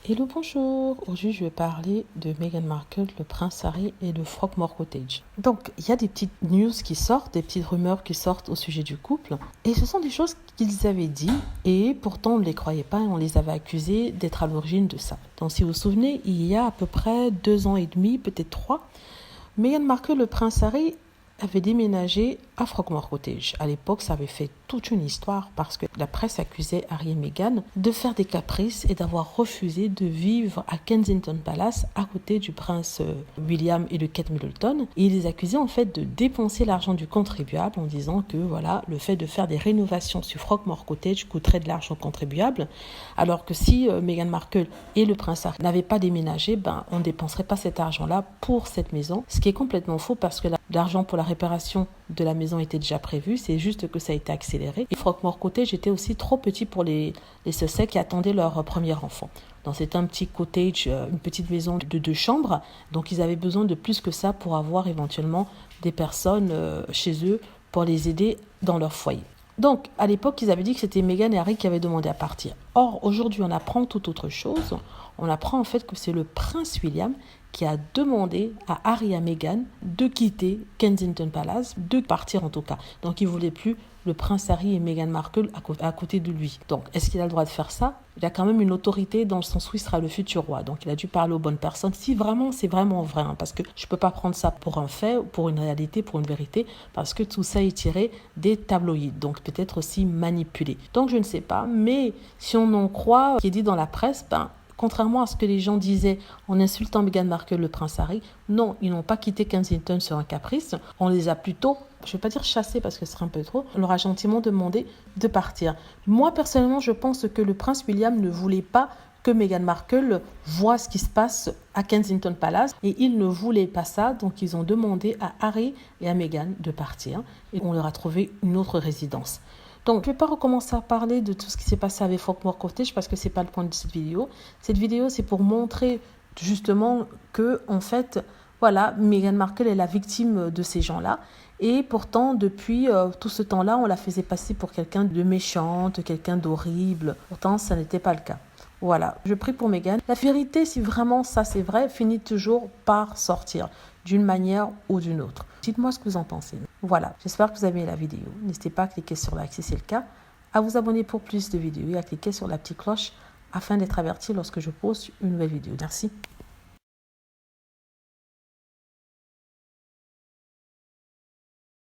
Hello, bonjour. Aujourd'hui, je vais parler de Meghan Markle, le prince Harry et le Frogmore Cottage. Donc, il y a des petites news qui sortent, des petites rumeurs qui sortent au sujet du couple. Et ce sont des choses qu'ils avaient dit et pourtant on ne les croyait pas et on les avait accusés d'être à l'origine de ça. Donc, si vous vous souvenez, il y a à peu près 2 ans et demi, peut-être 3, Meghan Markle, le prince Harry, avait déménagé à Frogmore Cottage. À l'époque, ça avait fait toute une histoire parce que la presse accusait Harry et Meghan de faire des caprices et d'avoir refusé de vivre à Kensington Palace à côté du prince William et de Kate Middleton. Et ils les accusaient en fait de dépenser l'argent du contribuable en disant que voilà, le fait de faire des rénovations sur Frogmore Cottage coûterait de l'argent contribuable, alors que si Meghan Markle et le prince Harry n'avaient pas déménagé, on ne dépenserait pas cet argent-là pour cette maison, ce qui est complètement faux parce que l'argent pour la réparation de la maison était déjà prévu, c'est juste que ça a été accéléré. Et Frogmore Cottage était aussi trop petit pour les Sussex qui attendaient leur premier enfant. Donc c'était un petit cottage, une petite maison de 2 chambres, donc ils avaient besoin de plus que ça pour avoir éventuellement des personnes chez eux pour les aider dans leur foyer. Donc, à l'époque, ils avaient dit que c'était Meghan et Harry qui avaient demandé à partir. Or, aujourd'hui, on apprend tout autre chose. On apprend en fait que c'est le prince William qui a demandé à Harry et à Meghan de quitter Kensington Palace, de partir en tout cas. Donc, il ne voulait plus le prince Harry et Meghan Markle à côté de lui. Donc, est-ce qu'il a le droit de faire ça? Il a quand même une autorité dans le sens où il sera le futur roi. Donc, il a dû parler aux bonnes personnes. Si vraiment, c'est vraiment vrai, parce que je ne peux pas prendre ça pour un fait, pour une réalité, pour une vérité, parce que tout ça est tiré des tabloïds. Donc, peut-être aussi manipulé. Donc, je ne sais pas. Mais si on en croit ce qui est dit dans la presse, contrairement à ce que les gens disaient en insultant Meghan Markle, le prince Harry, non, ils n'ont pas quitté Kensington sur un caprice. On les a plutôt, je ne vais pas dire chassés parce que ce serait un peu trop, on leur a gentiment demandé de partir. Moi, personnellement, je pense que le prince William ne voulait pas que Meghan Markle voit ce qui se passe à Kensington Palace et il ne voulait pas ça, donc ils ont demandé à Harry et à Meghan de partir et on leur a trouvé une autre résidence. Donc, je ne vais pas recommencer à parler de tout ce qui s'est passé avec Frogmore Cottage parce que ce n'est pas le point de cette vidéo. Cette vidéo, c'est pour montrer justement que, en fait, voilà, Meghan Markle est la victime de ces gens-là. Et pourtant, depuis tout ce temps-là, on la faisait passer pour quelqu'un de méchante, quelqu'un d'horrible. Pourtant, ça n'était pas le cas. Voilà, je prie pour Meghan. La vérité, si vraiment ça c'est vrai, finit toujours par sortir d'une manière ou d'une autre. Dites-moi ce que vous en pensez. Voilà, j'espère que vous avez aimé la vidéo. N'hésitez pas à cliquer sur like si c'est le cas, à vous abonner pour plus de vidéos et à cliquer sur la petite cloche afin d'être averti lorsque je poste une nouvelle vidéo. Merci.